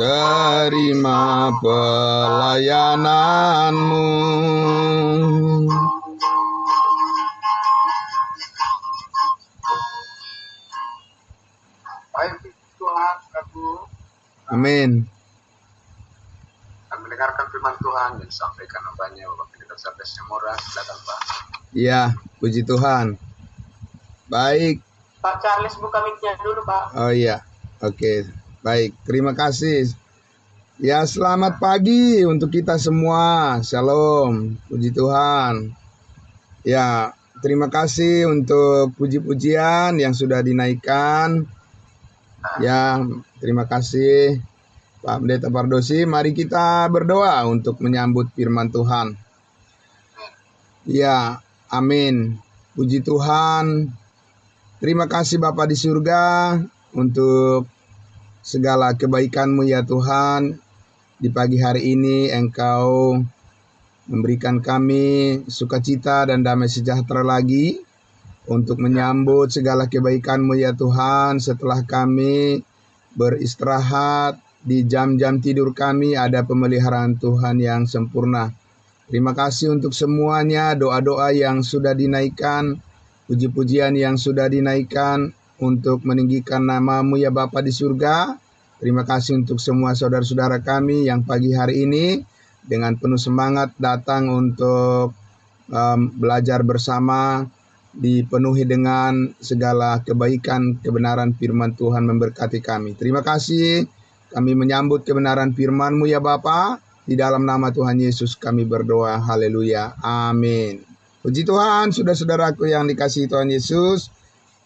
terima pelayananmu. Baik Tuhan, aku Amin. akan mendengarkan firman Tuhan yang disampaikan hambanya Bapak Pendeta Charles Simora. Silakan Pak. Ya, puji Tuhan. Baik. Pak Charles buka mic-nya dulu Pak. Oh iya, oke. Baik, terima kasih. Ya, selamat pagi untuk kita semua. Shalom, puji Tuhan. Ya, terima kasih untuk puji-pujian yang sudah dinaikkan. Ya, terima kasih Pak Pendeta Pardosi. Mari kita berdoa untuk menyambut firman Tuhan. Ya, amin. Puji Tuhan. Terima kasih Bapa di surga untuk segala kebaikan-Mu ya Tuhan. Di pagi hari ini Engkau memberikan kami sukacita dan damai sejahtera lagi untuk menyambut segala kebaikan-Mu ya Tuhan. Setelah kami beristirahat di jam-jam tidur kami, ada pemeliharaan Tuhan yang sempurna. Terima kasih untuk semuanya, doa-doa yang sudah dinaikkan, puji-pujian yang sudah dinaikkan untuk meninggikan nama-Mu ya Bapa di surga. Terima kasih untuk semua saudara-saudara kami yang pagi hari ini dengan penuh semangat datang untuk belajar bersama, dipenuhi dengan segala kebaikan, kebenaran firman Tuhan memberkati kami. Terima kasih, kami menyambut kebenaran firman-Mu ya Bapa. Di dalam nama Tuhan Yesus kami berdoa, haleluya, amin. Puji Tuhan, saudara-saudaraku yang dikasihi Tuhan Yesus.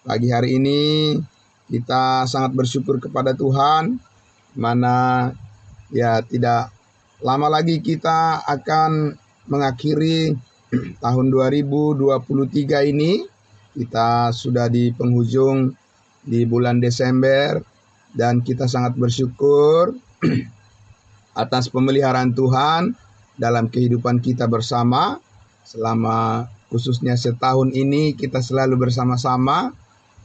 Pagi hari ini kita sangat bersyukur kepada Tuhan, mana ya tidak lama lagi kita akan mengakhiri tahun 2023 ini. Kita sudah di penghujung di bulan Desember dan kita sangat bersyukur atas pemeliharaan Tuhan dalam kehidupan kita bersama. Selama khususnya setahun ini kita selalu bersama-sama.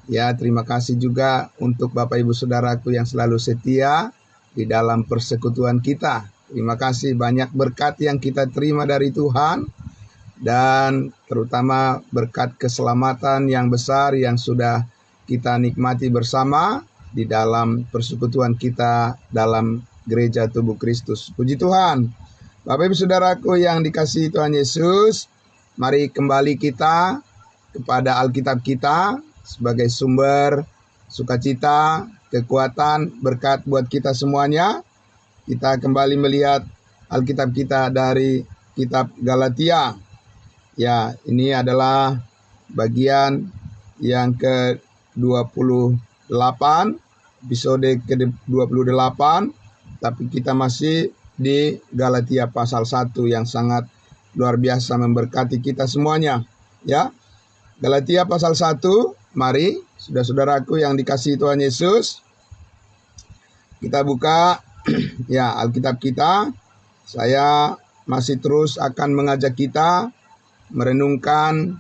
Ya, terima kasih juga untuk Bapak Ibu Saudaraku yang selalu setia di dalam persekutuan kita. Terima kasih, banyak berkat yang kita terima dari Tuhan. Dan terutama berkat keselamatan yang besar yang sudah kita nikmati bersama di dalam persekutuan kita dalam gereja tubuh Kristus. Puji Tuhan. Bapak Ibu Saudaraku yang dikasihi Tuhan Yesus, mari kembali kita kepada Alkitab kita sebagai sumber sukacita, kekuatan, berkat buat kita semuanya. Kita kembali melihat Alkitab kita dari kitab Galatia. Ya, ini adalah bagian yang ke-28, episode ke-28. Tapi kita masih di Galatia pasal 1 yang sangat luar biasa memberkati kita semuanya. Ya, Galatia pasal 1, mari saudara-saudaraku yang dikasihi Tuhan Yesus, kita buka ya Alkitab kita. Saya masih terus akan mengajak kita merenungkan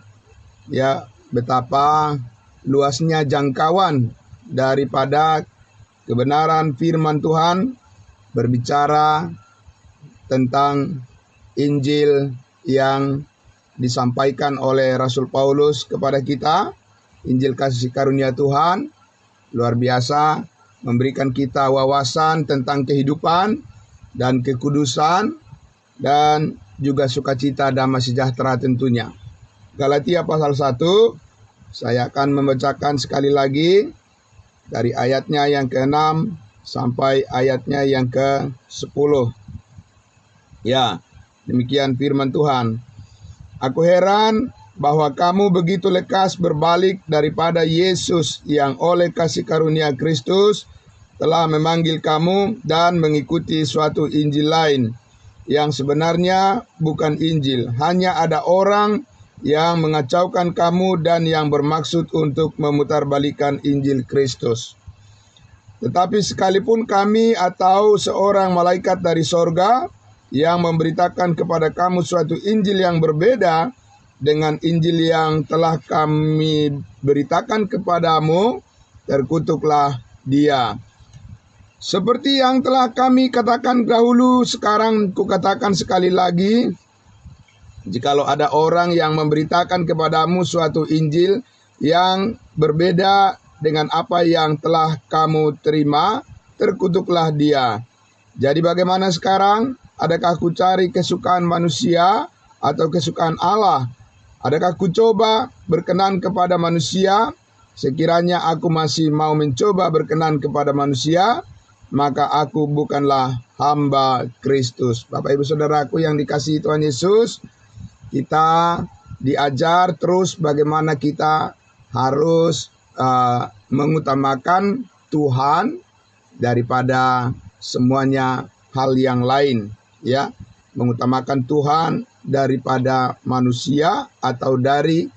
ya betapa luasnya jangkauan daripada kebenaran firman Tuhan berbicara tentang Injil yang disampaikan oleh Rasul Paulus kepada kita. Injil kasih karunia Tuhan luar biasa, memberikan kita wawasan tentang kehidupan dan kekudusan dan juga sukacita damai sejahtera tentunya. Galatia pasal 1, saya akan membacakan sekali lagi dari ayatnya yang ke-6 sampai ayatnya yang ke-10. Ya, demikian firman Tuhan. Aku heran bahwa kamu begitu lekas berbalik daripada Yesus yang oleh kasih karunia Kristus telah memanggil kamu dan mengikuti suatu Injil lain yang sebenarnya bukan Injil. Hanya ada orang yang mengacaukan kamu dan yang bermaksud untuk memutarbalikkan Injil Kristus. Tetapi sekalipun kami atau seorang malaikat dari sorga yang memberitakan kepada kamu suatu Injil yang berbeda dengan Injil yang telah kami beritakan kepadamu, terkutuklah dia. Seperti yang telah kami katakan dahulu, sekarang kukatakan sekali lagi, jikalau ada orang yang memberitakan kepadamu suatu Injil yang berbeda dengan apa yang telah kamu terima, terkutuklah dia. Jadi bagaimana sekarang? Adakah ku cari kesukaan manusia atau kesukaan Allah? Adakah ku coba berkenan kepada manusia? Sekiranya aku masih mau mencoba berkenan kepada manusia, maka aku bukanlah hamba Kristus. Bapak Ibu Saudaraku yang dikasihi Tuhan Yesus, kita diajar terus bagaimana kita harus mengutamakan Tuhan daripada semuanya hal yang lain, ya. Mengutamakan Tuhan daripada manusia atau dari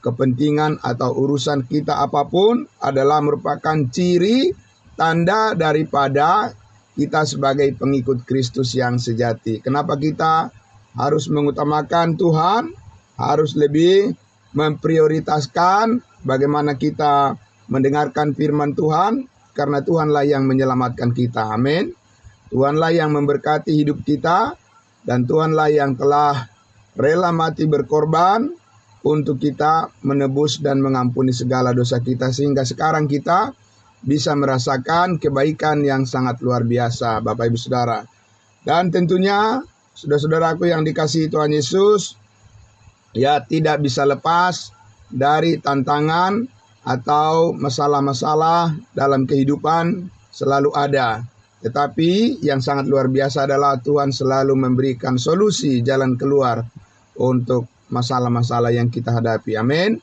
kepentingan atau urusan kita apapun adalah merupakan ciri tanda daripada kita sebagai pengikut Kristus yang sejati. Kenapa kita harus mengutamakan Tuhan? Harus lebih memprioritaskan bagaimana kita mendengarkan firman Tuhan, karena Tuhanlah yang menyelamatkan kita. Amin. Tuhanlah yang memberkati hidup kita, dan Tuhanlah yang telah rela mati berkorban untuk kita menebus dan mengampuni segala dosa kita, sehingga sekarang kita bisa merasakan kebaikan yang sangat luar biasa, Bapak Ibu Saudara. Dan tentunya saudara-saudaraku yang dikasihi Tuhan Yesus, ya, tidak bisa lepas dari tantangan atau masalah-masalah dalam kehidupan selalu ada. Tetapi yang sangat luar biasa adalah Tuhan selalu memberikan solusi, jalan keluar untuk masalah-masalah yang kita hadapi. Amin.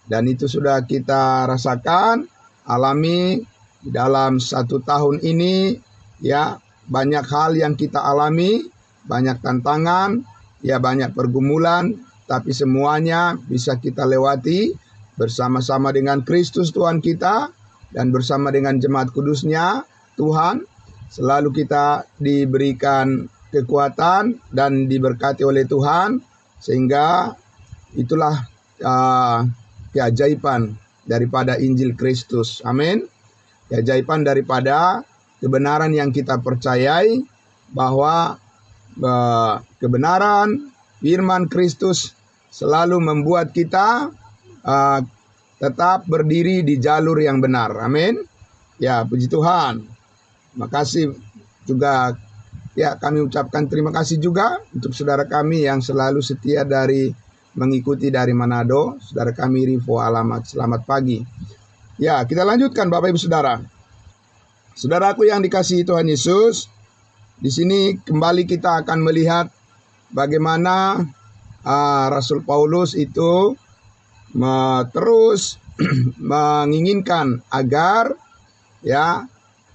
Dan itu sudah kita rasakan, alami dalam 1 tahun ini, ya. Banyak hal yang kita alami, banyak tantangan, ya, banyak pergumulan, tapi semuanya bisa kita lewati bersama-sama dengan Kristus Tuhan kita dan bersama dengan jemaat kudusnya Tuhan. Selalu kita diberikan kekuatan dan diberkati oleh Tuhan, sehingga itulah keajaiban daripada Injil Kristus. Amin. Keajaiban daripada kebenaran yang kita percayai, bahwa kebenaran firman Kristus selalu membuat kita tetap berdiri di jalur yang benar. Amin. Ya, puji Tuhan. Makasih juga, ya, kami ucapkan terima kasih juga untuk saudara kami yang selalu setia dari mengikuti dari Manado, saudara kami Rivo Alamat. Selamat pagi. Ya, kita lanjutkan Bapak Ibu Saudara. Saudaraku yang dikasihi Tuhan Yesus, di sini kembali kita akan melihat bagaimana Rasul Paulus itu terus menginginkan agar, ya,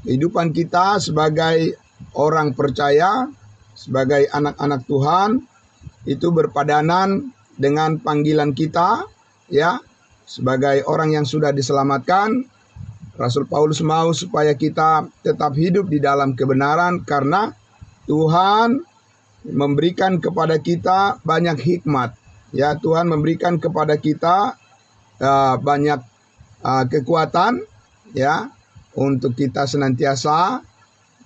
kehidupan kita sebagai orang percaya, sebagai anak-anak Tuhan, itu berpadanan dengan panggilan kita, ya, sebagai orang yang sudah diselamatkan. Rasul Paulus mau supaya kita tetap hidup di dalam kebenaran, karena Tuhan memberikan kepada kita banyak hikmat. Ya, Tuhan memberikan kepada kita banyak kekuatan, ya, untuk kita senantiasa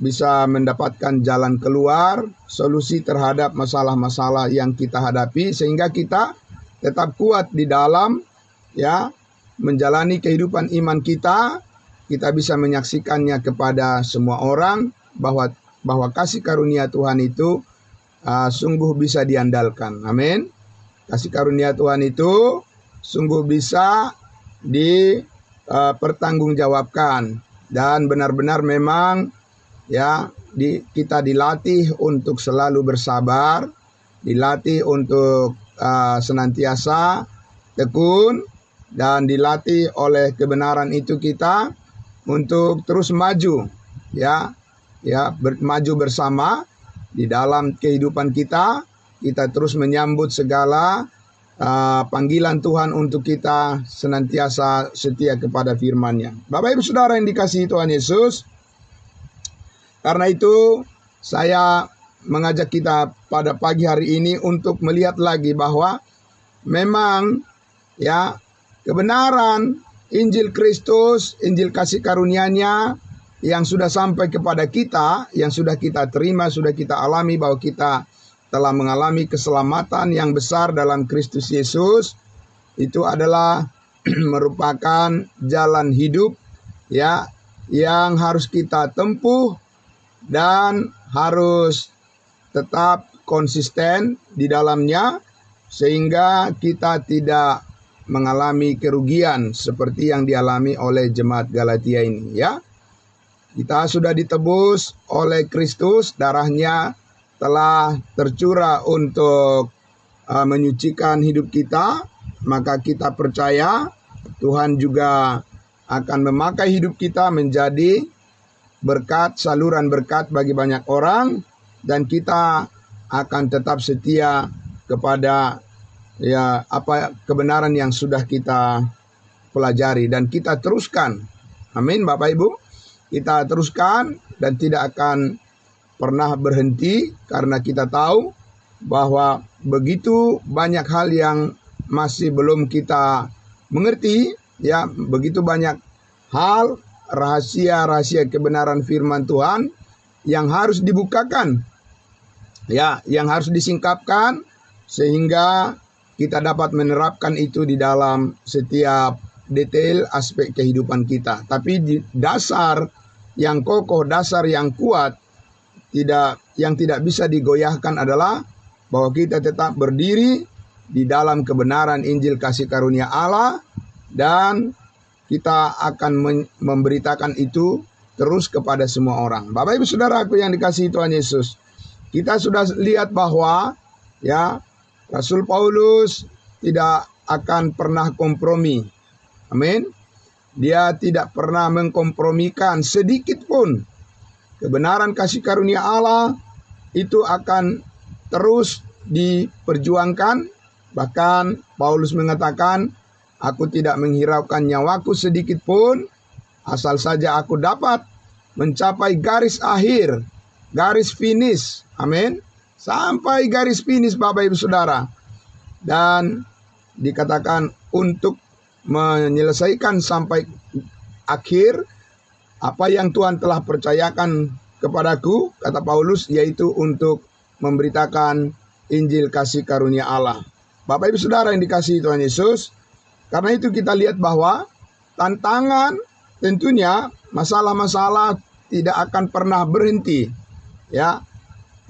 bisa mendapatkan jalan keluar, solusi terhadap masalah-masalah yang kita hadapi, sehingga kita tetap kuat di dalam, ya, menjalani kehidupan iman kita. Kita bisa menyaksikannya kepada semua orang, bahwa kasih karunia Tuhan itu sungguh bisa diandalkan. Amin. Kasih karunia Tuhan itu sungguh bisa dipertanggungjawabkan, dan benar-benar memang, ya, kita dilatih untuk selalu bersabar, dilatih untuk senantiasa tekun, dan dilatih oleh kebenaran itu kita untuk terus maju, ya, maju bersama di dalam kehidupan kita. Kita terus menyambut segala panggilan Tuhan untuk kita senantiasa setia kepada firman-Nya. Bapak Ibu Saudara yang dikasihi Tuhan Yesus, karena itu saya mengajak kita pada pagi hari ini untuk melihat lagi bahwa memang, ya, kebenaran Injil Kristus, Injil kasih karunia-Nya yang sudah sampai kepada kita, yang sudah kita terima, sudah kita alami, bahwa kita telah mengalami keselamatan yang besar dalam Kristus Yesus, itu adalah merupakan jalan hidup ya yang harus kita tempuh dan harus tetap konsisten di dalamnya, sehingga kita tidak mengalami kerugian seperti yang dialami oleh jemaat Galatia ini ya. Kita sudah ditebus oleh Kristus, darahnya telah tercurah untuk menyucikan hidup kita, maka kita percaya Tuhan juga akan memakai hidup kita menjadi berkat, saluran berkat bagi banyak orang, dan kita akan tetap setia kepada ya apa kebenaran yang sudah kita pelajari dan kita teruskan. Amin, Bapak Ibu. Kita teruskan dan tidak akan pernah berhenti, karena kita tahu bahwa begitu banyak hal yang masih belum kita mengerti ya, begitu banyak hal, rahasia-rahasia kebenaran firman Tuhan yang harus dibukakan ya, yang harus disingkapkan, sehingga kita dapat menerapkan itu di dalam setiap detail aspek kehidupan kita. Tapi di dasar yang kokoh, dasar yang kuat, yang tidak bisa digoyahkan adalah bahwa kita tetap berdiri di dalam kebenaran Injil kasih karunia Allah, dan kita akan memberitakan itu terus kepada semua orang. Bapak Ibu Saudaraku yang dikasihi Tuhan Yesus, kita sudah lihat bahwa ya Rasul Paulus tidak akan pernah kompromi. Amin. Dia tidak pernah mengkompromikan sedikit pun. Kebenaran kasih karunia Allah itu akan terus diperjuangkan. Bahkan Paulus mengatakan, aku tidak menghiraukan nyawaku sedikit pun, asal saja aku dapat mencapai garis akhir, garis finish. Amin. Sampai garis finish, Bapak Ibu Saudara. Dan dikatakan untuk menyelesaikan sampai akhir apa yang Tuhan telah percayakan kepadaku, kata Paulus, yaitu untuk memberitakan Injil kasih karunia Allah. Bapak Ibu Saudara yang dikasihi Tuhan Yesus, karena itu kita lihat bahwa tantangan, tentunya masalah-masalah tidak akan pernah berhenti ya,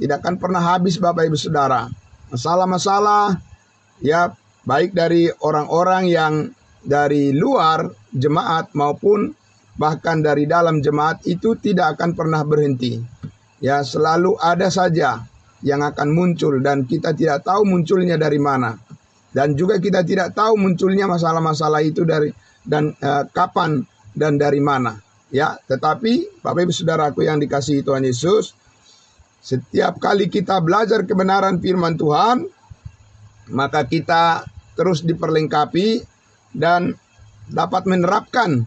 tidak akan pernah habis Bapak Ibu Saudara. Masalah-masalah ya, baik dari orang-orang yang dari luar jemaat maupun bahkan dari dalam jemaat, itu tidak akan pernah berhenti. Ya, selalu ada saja yang akan muncul, dan kita tidak tahu munculnya dari mana. Dan juga kita tidak tahu munculnya masalah-masalah itu dari dan kapan dan dari mana. Ya, tetapi Bapak Ibu Saudaraku yang dikasihi Tuhan Yesus, setiap kali kita belajar kebenaran firman Tuhan, maka kita terus diperlengkapi dan dapat menerapkan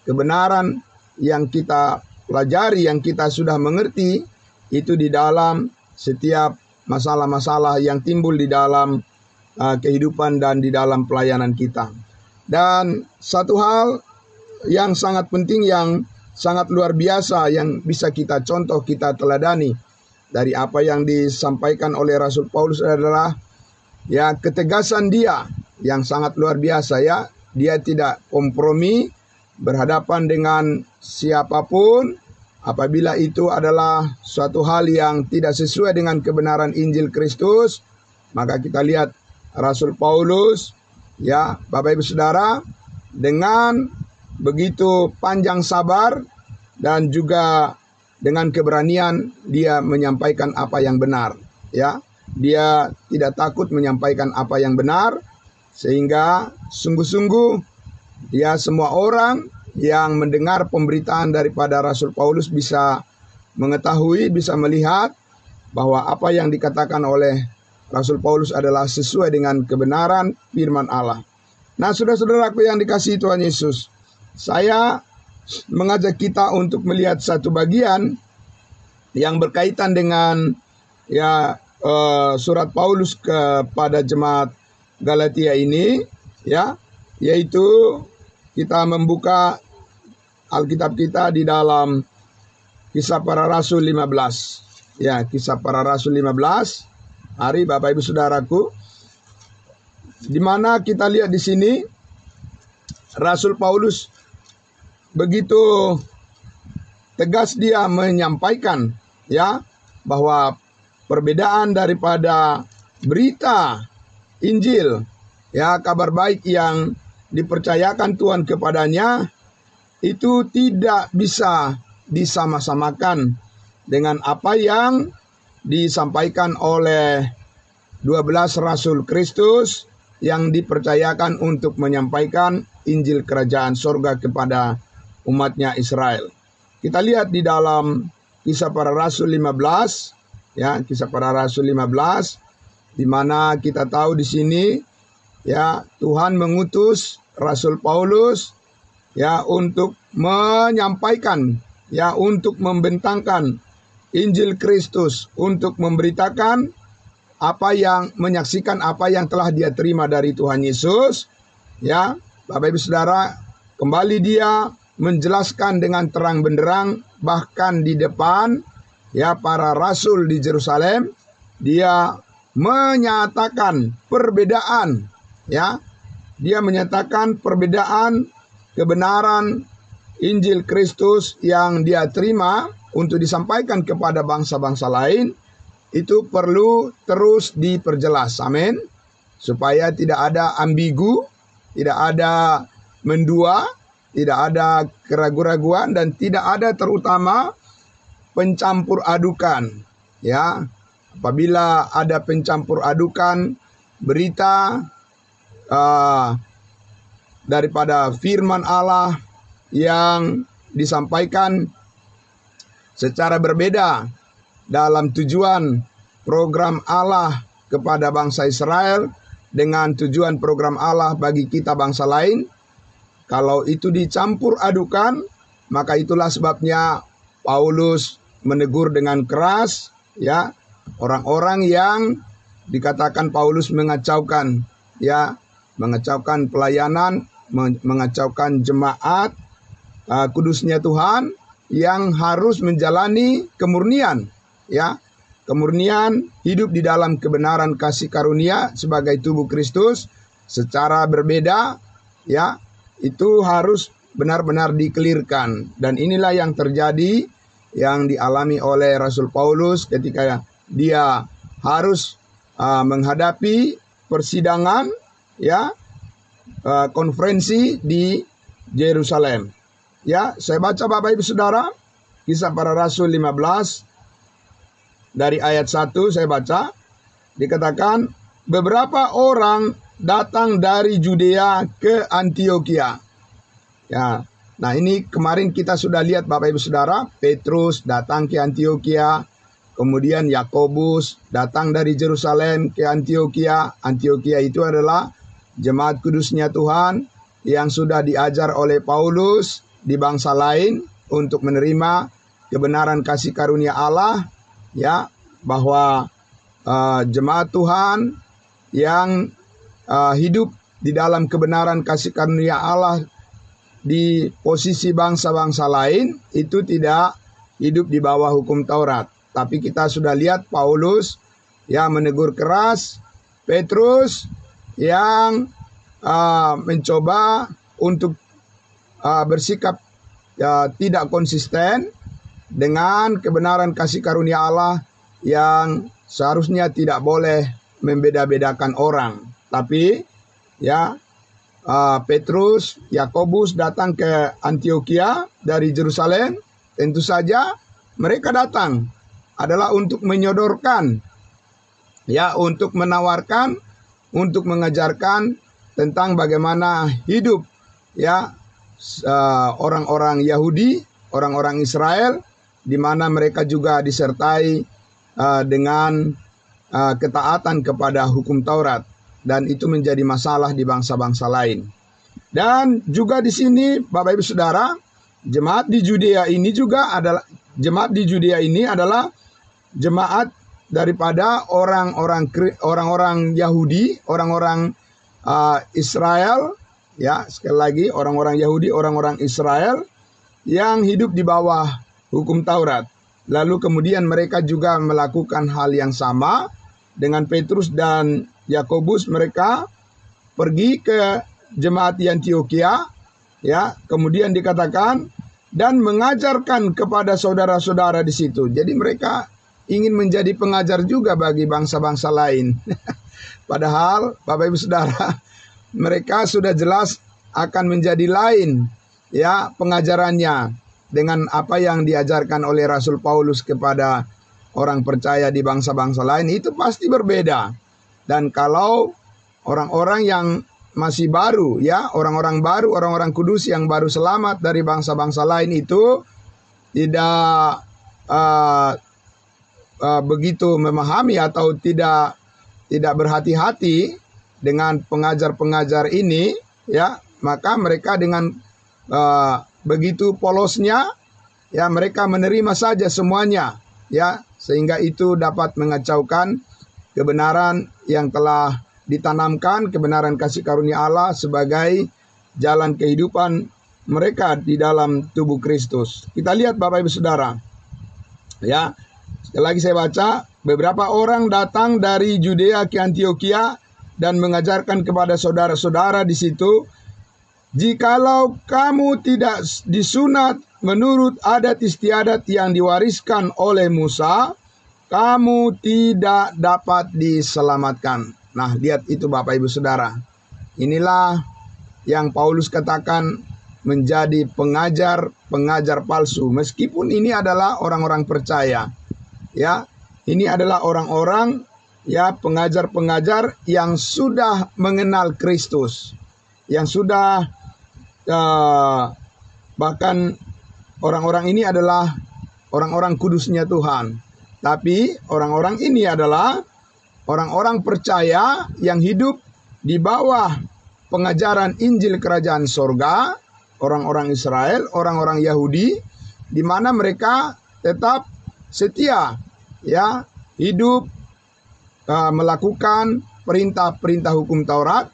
kebenaran yang kita pelajari, yang kita sudah mengerti, itu di dalam setiap masalah-masalah yang timbul di dalam kehidupan dan di dalam pelayanan kita. Dan satu hal yang sangat penting, yang sangat luar biasa, yang bisa kita contoh, kita teladani dari apa yang disampaikan oleh Rasul Paulus adalah ya ketegasan dia yang sangat luar biasa ya. Dia tidak kompromi berhadapan dengan siapapun apabila itu adalah suatu hal yang tidak sesuai dengan kebenaran Injil Kristus. Maka kita lihat Rasul Paulus ya, Bapak Ibu Saudara, dengan begitu panjang sabar dan juga dengan keberanian dia menyampaikan apa yang benar ya. Dia tidak takut menyampaikan apa yang benar, sehingga sungguh-sungguh ya semua orang yang mendengar pemberitaan daripada Rasul Paulus bisa mengetahui, bisa melihat bahwa apa yang dikatakan oleh Rasul Paulus adalah sesuai dengan kebenaran firman Allah. Nah, saudara-saudaraku yang dikasihi Tuhan Yesus, saya mengajak kita untuk melihat satu bagian yang berkaitan dengan ya surat Paulus kepada jemaat Galatia ini ya, yaitu kita membuka Alkitab kita di dalam Kisah Para Rasul 15. Ya, Kisah Para Rasul 15. Mari Bapak Ibu Saudaraku, di mana kita lihat di sini Rasul Paulus begitu tegas dia menyampaikan ya bahwa perbedaan daripada berita Injil, ya kabar baik yang dipercayakan Tuhan kepadanya itu tidak bisa disama-samakan dengan apa yang disampaikan oleh 12 Rasul Kristus yang dipercayakan untuk menyampaikan Injil Kerajaan Sorga kepada umatnya Israel. Kita lihat di dalam Kisah Para Rasul 15, ya, Kisah Para Rasul 15, di mana kita tahu di sini, ya, Tuhan mengutus Rasul Paulus, ya, untuk menyampaikan, ya, untuk membentangkan Injil Kristus, untuk memberitakan menyaksikan apa yang telah dia terima dari Tuhan Yesus, ya, Bapak Ibu Saudara, kembali dia menjelaskan dengan terang benderang, bahkan di depan ya para rasul di Yerusalem, dia menyatakan perbedaan, ya, dia menyatakan perbedaan kebenaran Injil Kristus yang dia terima untuk disampaikan kepada bangsa-bangsa lain, itu perlu terus diperjelas, amin, supaya tidak ada ambigu, tidak ada mendua, tidak ada keraguan-raguan, dan tidak ada terutama pencampur adukan. Ya, apabila ada pencampur adukan berita daripada firman Allah yang disampaikan secara berbeda dalam tujuan program Allah kepada bangsa Israel dengan tujuan program Allah bagi kita bangsa lain, kalau itu dicampur adukan, maka itulah sebabnya Paulus menegur dengan keras, ya, orang-orang yang dikatakan Paulus mengacaukan, ya, mengacaukan pelayanan, mengacaukan jemaat kudusnya Tuhan yang harus menjalani kemurnian, ya, kemurnian hidup di dalam kebenaran kasih karunia sebagai tubuh Kristus secara berbeda, ya. Itu harus benar-benar dikelirkan. Dan inilah yang terjadi, yang dialami oleh Rasul Paulus ketika dia harus menghadapi persidangan, ya, konferensi di Yerusalem. Ya, saya baca Bapak Ibu Saudara, Kisah Para Rasul 15 dari ayat 1 saya baca, dikatakan beberapa orang datang dari Judea ke Antioquia. Ya, nah ini kemarin kita sudah lihat Bapak Ibu Saudara, Petrus datang ke Antioquia, kemudian Yakobus datang dari Yerusalem ke Antioquia. Antioquia itu adalah jemaat kudusnya Tuhan yang sudah diajar oleh Paulus di bangsa lain untuk menerima kebenaran kasih karunia Allah, ya, bahwa jemaat Tuhan yang hidup di dalam kebenaran kasih karunia Allah di posisi bangsa-bangsa lain itu tidak hidup di bawah hukum Taurat. Tapi kita sudah lihat Paulus yang menegur keras Petrus yang mencoba untuk bersikap tidak konsisten dengan kebenaran kasih karunia Allah yang seharusnya tidak boleh membeda-bedakan orang. Tapi ya, Petrus, Yakobus datang ke Antioquia dari Yerusalem. Tentu saja mereka datang adalah untuk menyodorkan, ya, untuk menawarkan, untuk mengajarkan tentang bagaimana hidup, ya, orang-orang Yahudi, orang-orang Israel, di mana mereka juga disertai dengan ketaatan kepada hukum Taurat. Dan itu menjadi masalah di bangsa-bangsa lain. Dan juga di sini Bapak Ibu Saudara, jemaat di Judea ini adalah jemaat daripada orang-orang Yahudi, orang-orang Israel, ya, sekali lagi orang-orang Yahudi, orang-orang Israel yang hidup di bawah hukum Taurat. Lalu kemudian mereka juga melakukan hal yang sama dengan Petrus dan Yakobus. Mereka pergi ke jemaat di Antioquia, ya, kemudian dikatakan dan mengajarkan kepada saudara-saudara di situ. Jadi mereka ingin menjadi pengajar juga bagi bangsa-bangsa lain. Padahal Bapak Ibu Saudara, mereka sudah jelas akan menjadi lain, ya, pengajarannya dengan apa yang diajarkan oleh Rasul Paulus kepada orang percaya di bangsa-bangsa lain itu pasti berbeda. Dan kalau orang-orang yang masih baru, ya, orang-orang baru, orang-orang kudus yang baru selamat dari bangsa-bangsa lain itu tidak begitu memahami atau tidak berhati-hati dengan pengajar-pengajar ini, ya, maka mereka dengan begitu polosnya, ya, mereka menerima saja semuanya, ya, sehingga itu dapat mengacaukan kebenaran yang telah ditanamkan, kebenaran kasih karunia Allah sebagai jalan kehidupan mereka di dalam tubuh Kristus. Kita lihat Bapak Ibu Saudara, ya, sekali lagi saya baca, beberapa orang datang dari Judea ke Antioquia dan mengajarkan kepada saudara-saudara di situ, jikalau kamu tidak disunat menurut adat istiadat yang diwariskan oleh Musa, kamu tidak dapat diselamatkan. Nah, lihat itu Bapak Ibu Saudara. Inilah yang Paulus katakan menjadi pengajar palsu. Meskipun ini adalah orang-orang percaya, ya, ini adalah orang-orang, ya, pengajar-pengajar yang sudah mengenal Kristus, yang sudah bahkan orang-orang ini adalah orang-orang kudusnya Tuhan. Tapi orang-orang ini adalah orang-orang percaya yang hidup di bawah pengajaran Injil Kerajaan Sorga, orang-orang Israel, orang-orang Yahudi, di mana mereka tetap setia, ya, hidup melakukan perintah-perintah hukum Taurat,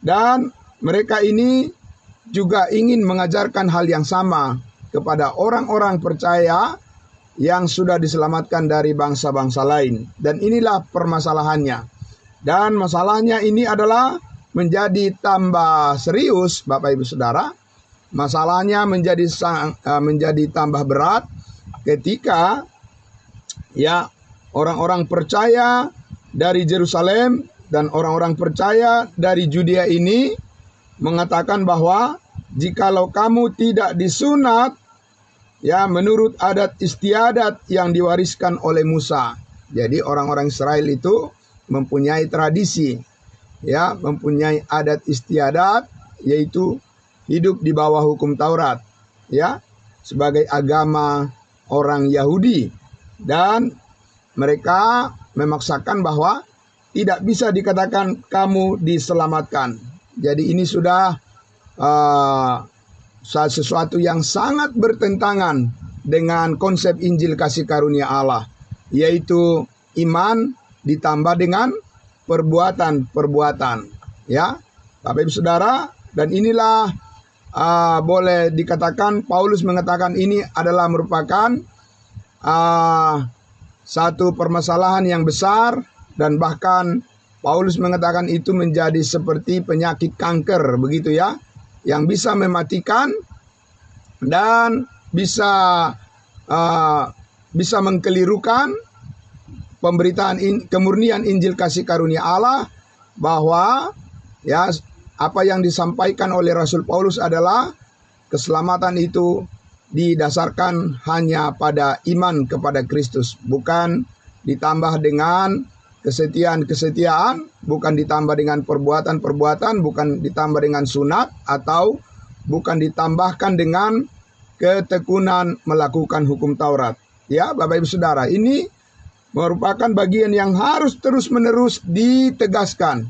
dan mereka ini juga ingin mengajarkan hal yang sama kepada orang-orang percaya yang sudah diselamatkan dari bangsa-bangsa lain. Dan inilah permasalahannya. Dan masalahnya ini adalah menjadi tambah serius, Bapak Ibu Saudara. Masalahnya menjadi tambah berat ketika, ya, orang-orang percaya dari Yerusalem dan orang-orang percaya dari Judea ini mengatakan bahwa jikalau kamu tidak disunat, ya, menurut adat istiadat yang diwariskan oleh Musa. Jadi orang-orang Israel itu mempunyai tradisi, ya, mempunyai adat istiadat, yaitu hidup di bawah hukum Taurat, ya, sebagai agama orang Yahudi. Dan mereka memaksakan bahwa tidak bisa dikatakan kamu diselamatkan. Jadi ini sudah sesuatu yang sangat bertentangan dengan konsep Injil kasih karunia Allah, yaitu iman ditambah dengan perbuatan-perbuatan, ya, Bapak Ibu Saudara. Dan inilah boleh dikatakan Paulus mengatakan ini adalah merupakan satu permasalahan yang besar, dan bahkan Paulus mengatakan itu menjadi seperti penyakit kanker, begitu ya, yang bisa mematikan dan bisa mengkelirukan pemberitaan kemurnian Injil kasih karunia Allah, bahwa, ya, apa yang disampaikan oleh Rasul Paulus adalah keselamatan itu didasarkan hanya pada iman kepada Kristus, bukan ditambah dengan kesetiaan, bukan ditambah dengan perbuatan-perbuatan, bukan ditambah dengan sunat, atau bukan ditambahkan dengan ketekunan melakukan hukum Taurat. Ya, Bapak Ibu Saudara, ini merupakan bagian yang harus terus-menerus ditegaskan.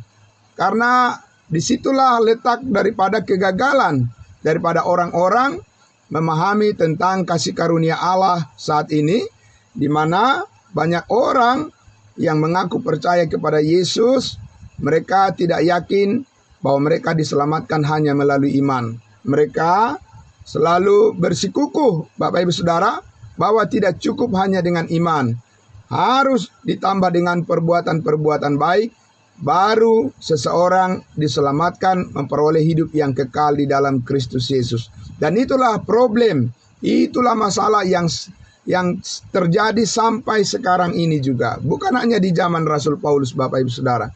Karena disitulah letak daripada kegagalan daripada orang-orang memahami tentang kasih karunia Allah saat ini, di mana banyak orang yang mengaku percaya kepada Yesus, mereka tidak yakin bahwa mereka diselamatkan hanya melalui iman. Mereka selalu bersikukuh Bapak Ibu Saudara bahwa tidak cukup hanya dengan iman, harus ditambah dengan perbuatan-perbuatan baik, baru seseorang diselamatkan memperoleh hidup yang kekal di dalam Kristus Yesus. Dan itulah problem, itulah masalah yang terjadi sampai sekarang ini juga. Bukan hanya di zaman Rasul Paulus Bapak Ibu Saudara.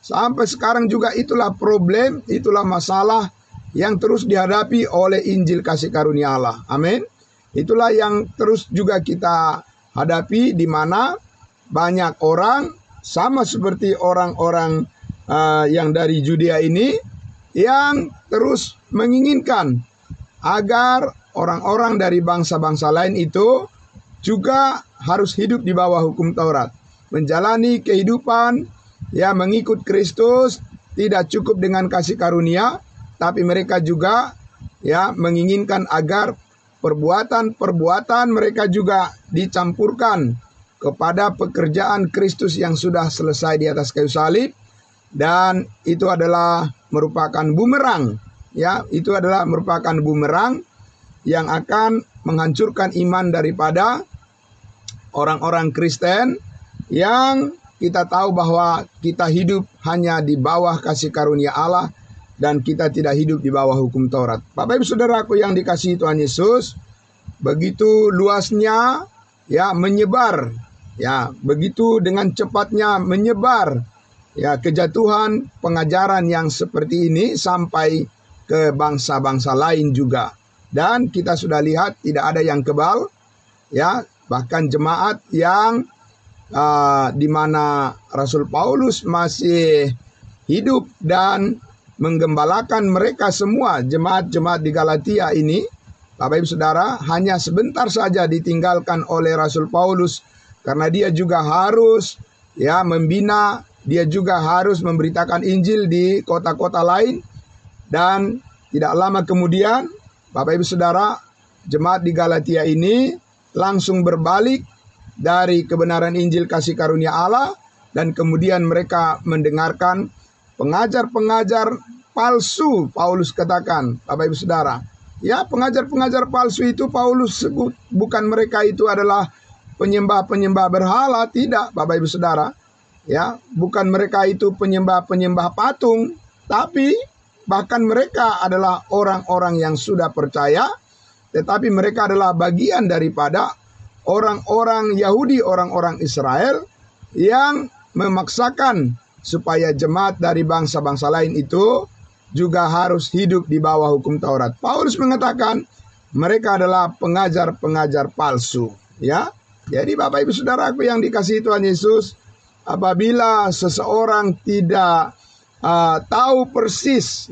Sampai sekarang juga itulah problem, itulah masalah yang terus dihadapi oleh Injil kasih karunia Allah. Amin. Itulah yang terus juga kita hadapi, di mana banyak orang sama seperti orang-orang yang dari Judea ini yang terus menginginkan agar orang-orang dari bangsa-bangsa lain itu juga harus hidup di bawah hukum Taurat, menjalani kehidupan mengikut Kristus, tidak cukup dengan kasih karunia, tapi mereka juga menginginkan agar perbuatan-perbuatan mereka juga dicampurkan kepada pekerjaan Kristus yang sudah selesai di atas kayu salib, dan itu adalah merupakan bumerang, itu adalah merupakan bumerang yang akan menghancurkan iman daripada orang-orang Kristen yang kita tahu bahwa kita hidup hanya di bawah kasih karunia Allah dan kita tidak hidup di bawah hukum Taurat. Bapak Ibu Saudaraku yang dikasihi Tuhan Yesus, begitu luasnya menyebar, begitu dengan cepatnya menyebar kejatuhan pengajaran yang seperti ini sampai ke bangsa-bangsa lain juga. Dan kita sudah lihat tidak ada yang kebal, bahkan jemaat yang di mana Rasul Paulus masih hidup dan menggembalakan mereka semua, jemaat-jemaat di Galatia ini, Bapak Ibu Saudara, hanya sebentar saja ditinggalkan oleh Rasul Paulus, karena dia juga harus membina, dia juga harus memberitakan Injil di kota-kota lain. Dan tidak lama kemudian Bapak Ibu Saudara, jemaat di Galatia ini langsung berbalik dari kebenaran Injil kasih karunia Allah, dan kemudian mereka mendengarkan pengajar-pengajar palsu. Paulus katakan, Bapak Ibu Saudara, pengajar-pengajar palsu itu Paulus sebut bukan mereka itu adalah penyembah-penyembah berhala, tidak Bapak Ibu Saudara. Bukan mereka itu penyembah-penyembah patung, tapi bahkan mereka adalah orang-orang yang sudah percaya, tetapi mereka adalah bagian daripada orang-orang Yahudi, orang-orang Israel yang memaksakan supaya jemaat dari bangsa-bangsa lain itu juga harus hidup di bawah hukum Taurat. Paulus mengatakan mereka adalah pengajar-pengajar palsu. Jadi Bapak Ibu Saudaraku yang dikasihi Tuhan Yesus, apabila seseorang tidak tahu persis,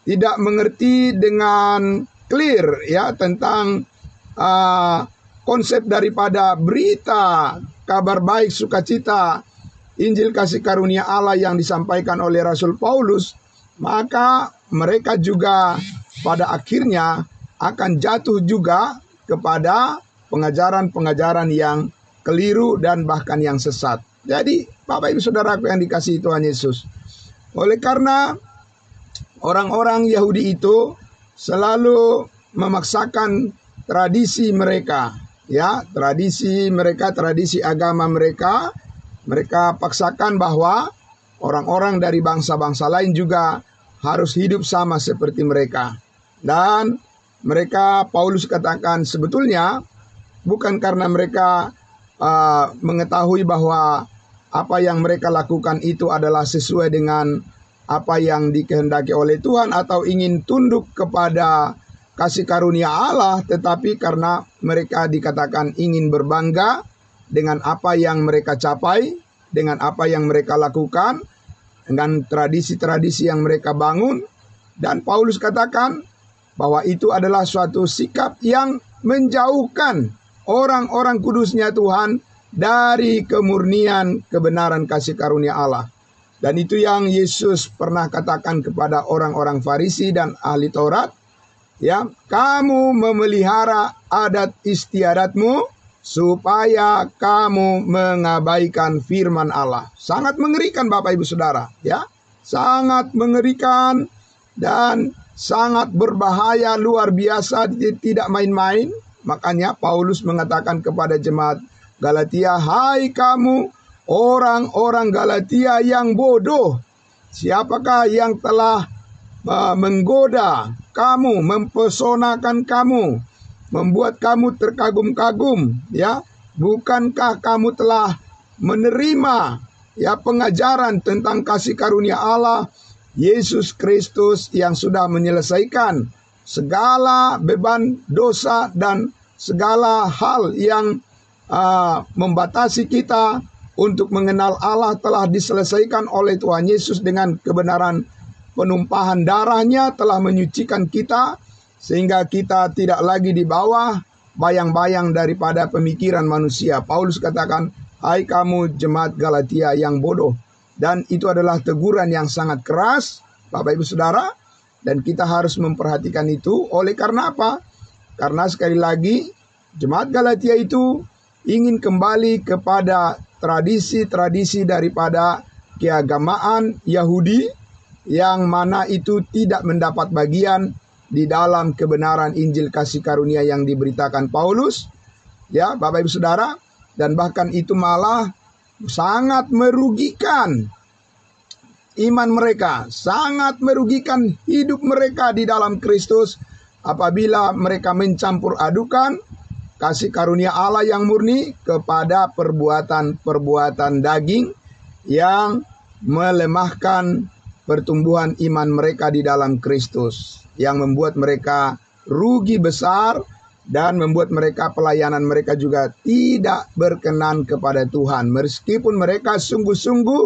tidak mengerti dengan clear tentang konsep daripada berita kabar baik sukacita Injil kasih karunia Allah yang disampaikan oleh Rasul Paulus, maka mereka juga pada akhirnya akan jatuh juga kepada pengajaran-pengajaran yang keliru dan bahkan yang sesat. Jadi Bapak Ibu Saudaraku yang dikasihi Tuhan Yesus, oleh karena orang-orang Yahudi itu selalu memaksakan tradisi mereka, tradisi agama mereka, mereka paksakan bahwa orang-orang dari bangsa-bangsa lain juga harus hidup sama seperti mereka. Dan mereka, Paulus katakan, sebetulnya bukan karena mereka mengetahui bahwa apa yang mereka lakukan itu adalah sesuai dengan apa yang dikehendaki oleh Tuhan atau ingin tunduk kepada kasih karunia Allah, tetapi karena mereka dikatakan ingin berbangga dengan apa yang mereka capai, dengan apa yang mereka lakukan, dengan tradisi-tradisi yang mereka bangun. Dan Paulus katakan bahwa itu adalah suatu sikap yang menjauhkan orang-orang kudusnya Tuhan dari kemurnian kebenaran kasih karunia Allah. Dan itu yang Yesus pernah katakan kepada orang-orang Farisi dan ahli Taurat, kamu memelihara adat istiadatmu supaya kamu mengabaikan firman Allah. Sangat mengerikan Bapak Ibu Saudara, sangat mengerikan. Dan sangat berbahaya, luar biasa, tidak main-main. Makanya Paulus mengatakan kepada jemaat Galatia, "Hai kamu orang-orang Galatia yang bodoh, siapakah yang telah menggoda kamu, mempesonakan kamu, membuat kamu terkagum-kagum, ya? Bukankah kamu telah menerima pengajaran tentang kasih karunia Allah Yesus Kristus yang sudah menyelesaikan segala beban dosa dan segala hal yang membatasi kita untuk mengenal Allah telah diselesaikan oleh Tuhan Yesus dengan kebenaran penumpahan darahnya telah menyucikan kita sehingga kita tidak lagi di bawah bayang-bayang daripada pemikiran manusia." Paulus katakan, "Hai kamu jemaat Galatia yang bodoh." Dan itu adalah teguran yang sangat keras, Bapak Ibu Saudara, dan kita harus memperhatikan itu. Oleh karena apa? Karena sekali lagi jemaat Galatia itu ingin kembali kepada tradisi-tradisi daripada keagamaan Yahudi yang mana itu tidak mendapat bagian di dalam kebenaran Injil kasih karunia yang diberitakan Paulus, ya Bapak Ibu Saudara, dan bahkan itu malah sangat merugikan iman mereka, sangat merugikan hidup mereka di dalam Kristus apabila mereka mencampur adukan kasih karunia Allah yang murni kepada perbuatan-perbuatan daging yang melemahkan pertumbuhan iman mereka di dalam Kristus, yang membuat mereka rugi besar dan membuat mereka pelayanan mereka juga tidak berkenan kepada Tuhan. Meskipun mereka sungguh-sungguh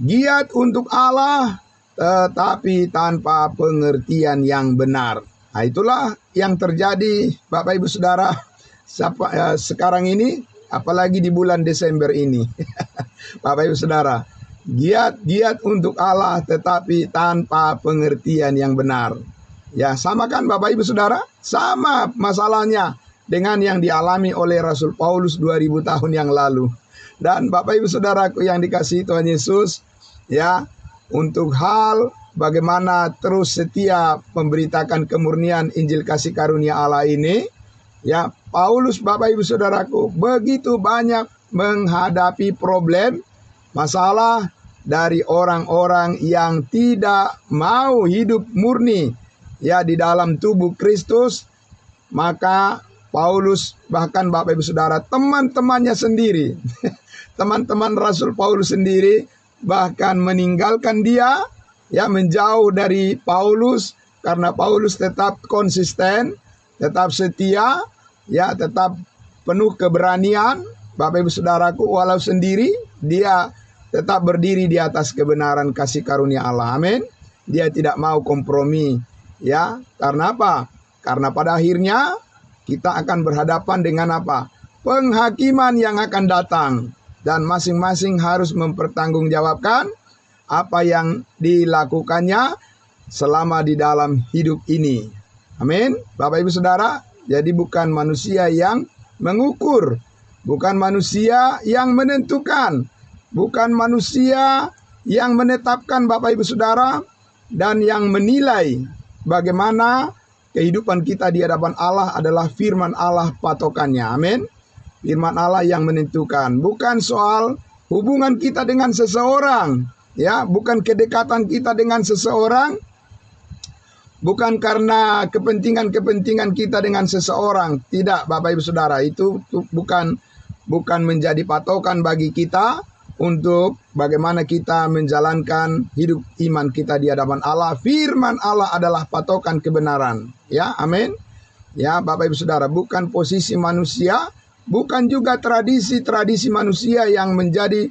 giat untuk Allah, tetapi tanpa pengertian yang benar. Nah, itulah yang terjadi Bapak Ibu Saudara sekarang ini, apalagi di bulan Desember ini. Bapak Ibu Saudara, giat untuk Allah tetapi tanpa pengertian yang benar. Ya, sama kan Bapak Ibu Saudara? Sama masalahnya dengan yang dialami oleh Rasul Paulus 2000 tahun yang lalu. Dan Bapak Ibu Saudaraku yang dikasihi Tuhan Yesus, ya, untuk hal bagaimana terus setia memberitakan kemurnian Injil kasih karunia Allah ini, ya, Paulus Bapak Ibu Saudaraku begitu banyak menghadapi problem, masalah dari orang-orang yang tidak mau hidup murni, ya, di dalam tubuh Kristus. Maka Paulus, bahkan Bapak Ibu Saudara, teman-temannya sendiri, teman-teman Rasul Paulus sendiri bahkan meninggalkan dia, ya, menjauh dari Paulus karena Paulus tetap konsisten, tetap setia, ya, tetap penuh keberanian. Bapak Ibu Saudaraku, walau sendiri dia tetap berdiri di atas kebenaran kasih karunia Allah. Amin. Dia tidak mau kompromi, ya. Karena apa? Karena pada akhirnya kita akan berhadapan dengan apa? Penghakiman yang akan datang. Dan masing-masing harus mempertanggungjawabkan apa yang dilakukannya selama di dalam hidup ini. Amin. Bapak Ibu Saudara, jadi bukan manusia yang mengukur, bukan manusia yang menentukan, bukan manusia yang menetapkan Bapak Ibu Saudara dan yang menilai bagaimana kehidupan kita di hadapan Allah adalah firman Allah patokannya. Amin. Firman Allah yang menentukan, bukan soal hubungan kita dengan seseorang, ya, bukan kedekatan kita dengan seseorang, bukan karena kepentingan-kepentingan kita dengan seseorang. Tidak, Bapak Ibu Saudara, itu bukan menjadi patokan bagi kita untuk bagaimana kita menjalankan hidup iman kita di hadapan Allah. Firman Allah adalah patokan kebenaran, ya, amin. Ya, Bapak Ibu Saudara, bukan posisi manusia, bukan juga tradisi-tradisi manusia yang menjadi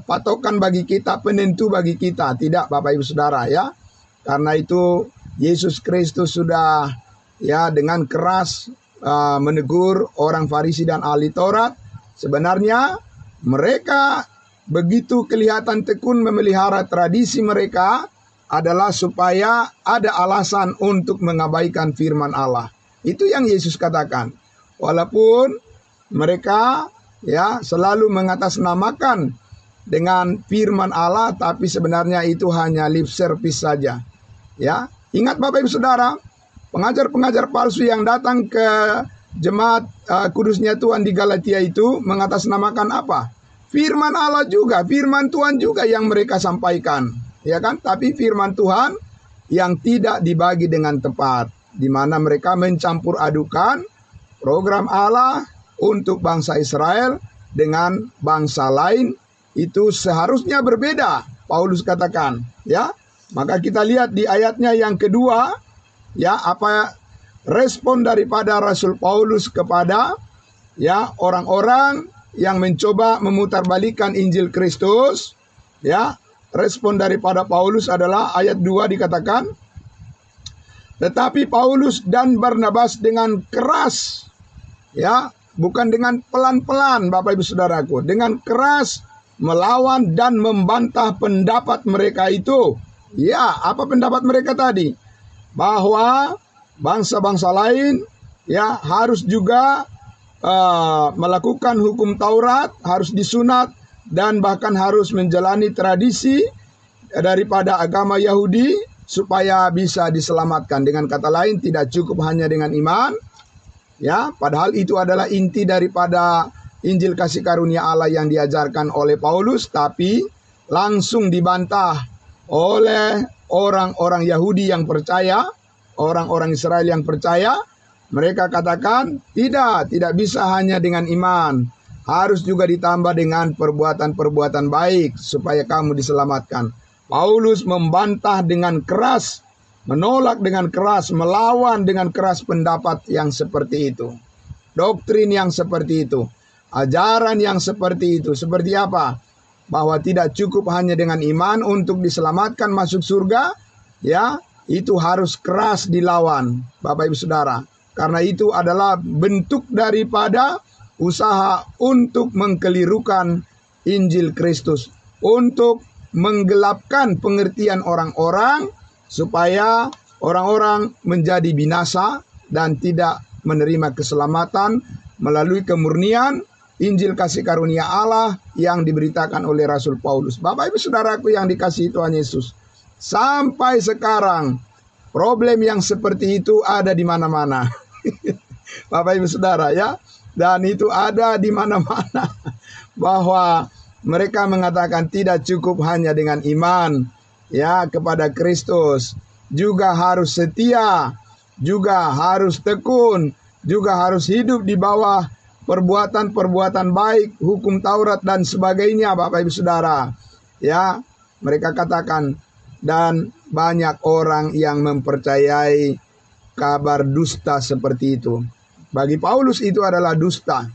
patokan bagi kita, penentu bagi kita. Tidak, Bapak Ibu Saudara, ya. Karena itu Yesus Kristus sudah, ya, dengan keras menegur orang Farisi dan ahli Taurat. Sebenarnya mereka begitu kelihatan tekun memelihara tradisi mereka adalah supaya ada alasan untuk mengabaikan firman Allah. Itu yang Yesus katakan. Walaupun mereka, ya, selalu mengatasnamakan dengan firman Allah, tapi sebenarnya itu hanya lip service saja. Ya, Ingat Bapak Ibu Saudara, pengajar-pengajar palsu yang datang ke jemaat kudusnya Tuhan di Galatia itu mengatasnamakan apa? Firman Allah juga, firman Tuhan juga yang mereka sampaikan, ya kan? Tapi firman Tuhan yang tidak dibagi dengan tepat, di mana mereka mencampur adukan program Allah untuk bangsa Israel dengan bangsa lain, itu seharusnya berbeda. Paulus katakan, ya. Maka kita lihat di ayatnya yang kedua, ya, apa respon daripada Rasul Paulus kepada, ya, orang-orang yang mencoba memutarbalikkan Injil Kristus, ya. Respon daripada Paulus adalah ayat 2 dikatakan, tetapi Paulus dan Barnabas dengan keras, ya, bukan dengan pelan-pelan Bapak Ibu Saudaraku, dengan keras melawan dan membantah pendapat mereka itu. Ya, apa pendapat mereka tadi? Bahwa bangsa-bangsa lain, ya, harus juga melakukan hukum Taurat, harus disunat, dan bahkan harus menjalani tradisi daripada agama Yahudi supaya bisa diselamatkan. Dengan kata lain, tidak cukup hanya dengan iman, ya, padahal itu adalah inti daripada Injil kasih karunia Allah yang diajarkan oleh Paulus, tapi langsung dibantah oleh orang-orang Yahudi yang percaya, orang-orang Israel yang percaya. Mereka katakan, tidak bisa hanya dengan iman, harus juga ditambah dengan perbuatan-perbuatan baik supaya kamu diselamatkan. Paulus membantah dengan keras, menolak dengan keras, melawan dengan keras pendapat yang seperti itu. Doktrin yang seperti itu, ajaran yang seperti itu. Seperti apa? Bahwa tidak cukup hanya dengan iman untuk diselamatkan masuk surga, ya, itu harus keras dilawan, Bapak Ibu Saudara. Karena itu adalah bentuk daripada usaha untuk mengkelirukan Injil Kristus, untuk menggelapkan pengertian orang-orang supaya orang-orang menjadi binasa dan tidak menerima keselamatan melalui kemurnian Injil kasih karunia Allah yang diberitakan oleh Rasul Paulus. Bapak Ibu Saudaraku yang dikasihi Tuhan Yesus, sampai sekarang problem yang seperti itu ada di mana-mana. Bapak Ibu Saudara, ya, dan itu ada di mana-mana, bahwa mereka mengatakan tidak cukup hanya dengan iman, ya, kepada Kristus, juga harus setia, juga harus tekun, juga harus hidup di bawah perbuatan-perbuatan baik, hukum Taurat dan sebagainya, Bapak Ibu Saudara. Ya, mereka katakan, dan banyak orang yang mempercayai kabar dusta seperti itu. Bagi Paulus itu adalah dusta.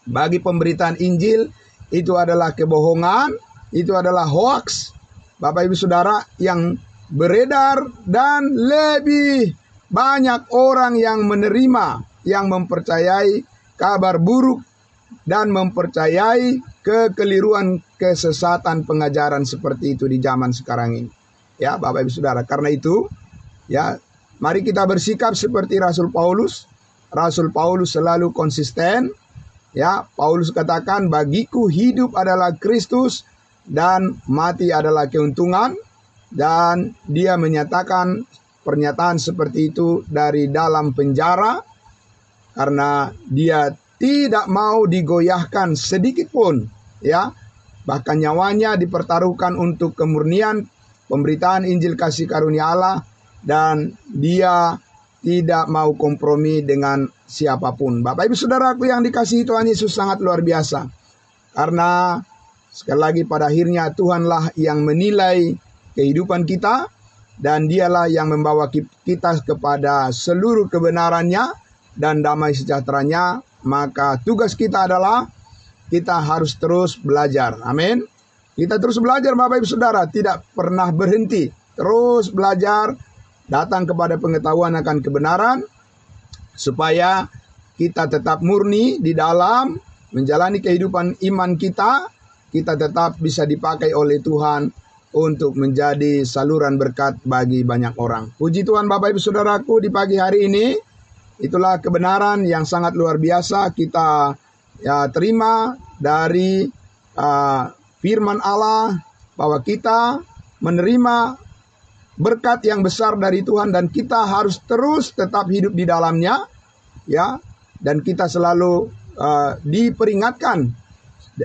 Bagi pemberitaan Injil itu adalah kebohongan, itu adalah hoax, Bapak Ibu Saudara, yang beredar, dan lebih banyak orang yang menerima, yang mempercayai kabar buruk dan mempercayai kekeliruan, kesesatan pengajaran seperti itu di zaman sekarang ini. Ya, Bapak Ibu Saudara, karena itu, ya, mari kita bersikap seperti Rasul Paulus. Rasul Paulus selalu konsisten. Ya, Paulus katakan, bagiku hidup adalah Kristus dan mati adalah keuntungan. Dan dia menyatakan pernyataan seperti itu dari dalam penjara, karena dia tidak mau digoyahkan sedikit pun, ya. Bahkan nyawanya dipertaruhkan untuk kemurnian pemberitaan Injil kasih karunia Allah, dan dia tidak mau kompromi dengan siapapun. Bapak Ibu Saudaraku yang dikasihi Tuhan Yesus, sangat luar biasa. Karena sekali lagi pada akhirnya Tuhanlah yang menilai kehidupan kita, dan dialah yang membawa kita kepada seluruh kebenarannya dan damai sejahteranya. Maka tugas kita adalah kita harus terus belajar. Amin. Kita terus belajar Bapak Ibu Saudara, tidak pernah berhenti. Terus belajar, datang kepada pengetahuan akan kebenaran, supaya kita tetap murni di dalam menjalani kehidupan iman kita. Kita tetap bisa dipakai oleh Tuhan untuk menjadi saluran berkat bagi banyak orang. Puji Tuhan Bapak Ibu Saudaraku, di pagi hari ini, itulah kebenaran yang sangat luar biasa kita, ya, terima dari firman Allah, bahwa kita menerima berkat yang besar dari Tuhan dan kita harus terus tetap hidup di dalamnya, ya. Dan kita selalu diperingatkan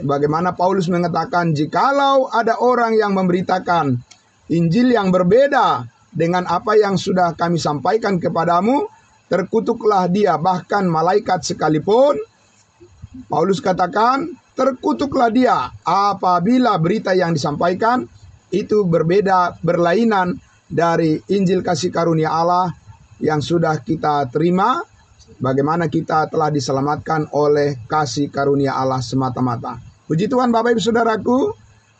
bagaimana Paulus mengatakan, jikalau ada orang yang memberitakan Injil yang berbeda dengan apa yang sudah kami sampaikan kepadamu, terkutuklah dia, bahkan malaikat sekalipun. Paulus katakan, terkutuklah dia apabila berita yang disampaikan itu berbeda, berlainan dari Injil kasih karunia Allah yang sudah kita terima, bagaimana kita telah diselamatkan oleh kasih karunia Allah semata-mata. Puji Tuhan Bapak Ibu Saudaraku,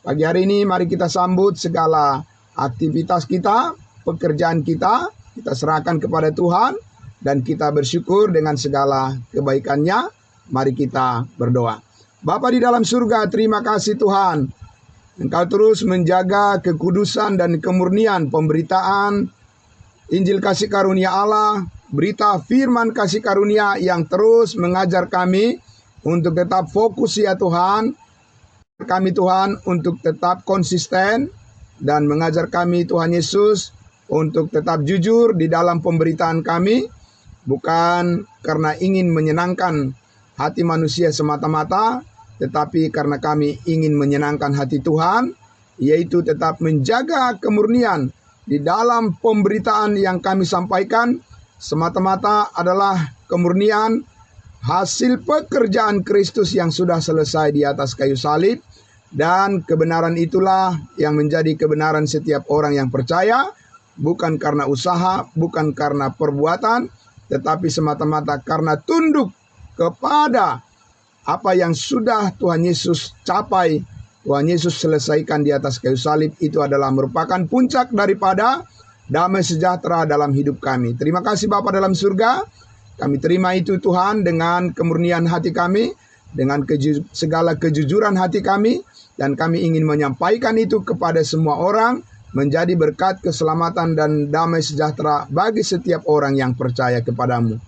pagi hari ini mari kita sambut segala aktivitas kita, pekerjaan kita serahkan kepada Tuhan, dan kita bersyukur dengan segala kebaikannya. Mari kita berdoa. Bapa di dalam surga, terima kasih Tuhan. Engkau terus menjaga kekudusan dan kemurnian pemberitaan Injil kasih karunia Allah, berita firman kasih karunia yang terus mengajar kami untuk tetap fokus ya Tuhan. Kami Tuhan untuk tetap konsisten dan mengajar kami Tuhan Yesus untuk tetap jujur di dalam pemberitaan kami, bukan karena ingin menyenangkan hati manusia semata-mata, tetapi karena kami ingin menyenangkan hati Tuhan, yaitu tetap menjaga kemurnian di dalam pemberitaan yang kami sampaikan, semata-mata adalah kemurnian hasil pekerjaan Kristus yang sudah selesai di atas kayu salib, dan kebenaran itulah yang menjadi kebenaran setiap orang yang percaya, bukan karena usaha, bukan karena perbuatan, tetapi semata-mata karena tunduk kepada apa yang sudah Tuhan Yesus capai, Tuhan Yesus selesaikan di atas kayu salib. Itu adalah merupakan puncak daripada damai sejahtera dalam hidup kami. Terima kasih Bapa dalam surga. Kami terima itu Tuhan dengan kemurnian hati kami, dengan segala kejujuran hati kami, dan kami ingin menyampaikan itu kepada semua orang, menjadi berkat keselamatan dan damai sejahtera bagi setiap orang yang percaya kepadamu.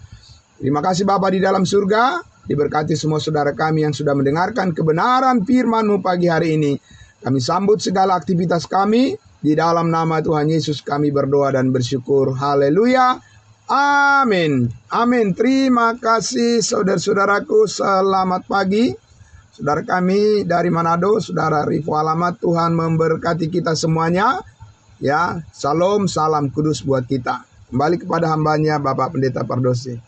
Terima kasih Bapa di dalam surga. Diberkati semua saudara kami yang sudah mendengarkan kebenaran firman-Mu pagi hari ini. Kami sambut segala aktivitas kami. Di dalam nama Tuhan Yesus kami berdoa dan bersyukur. Haleluya. Amin. Amin. Terima kasih saudara-saudaraku. Selamat pagi. Saudara kami dari Manado, Saudara Rifo Alamat, Tuhan memberkati kita semuanya. Ya, salam kudus buat kita. Kembali kepada hambanya Bapak Pendeta Pardosi.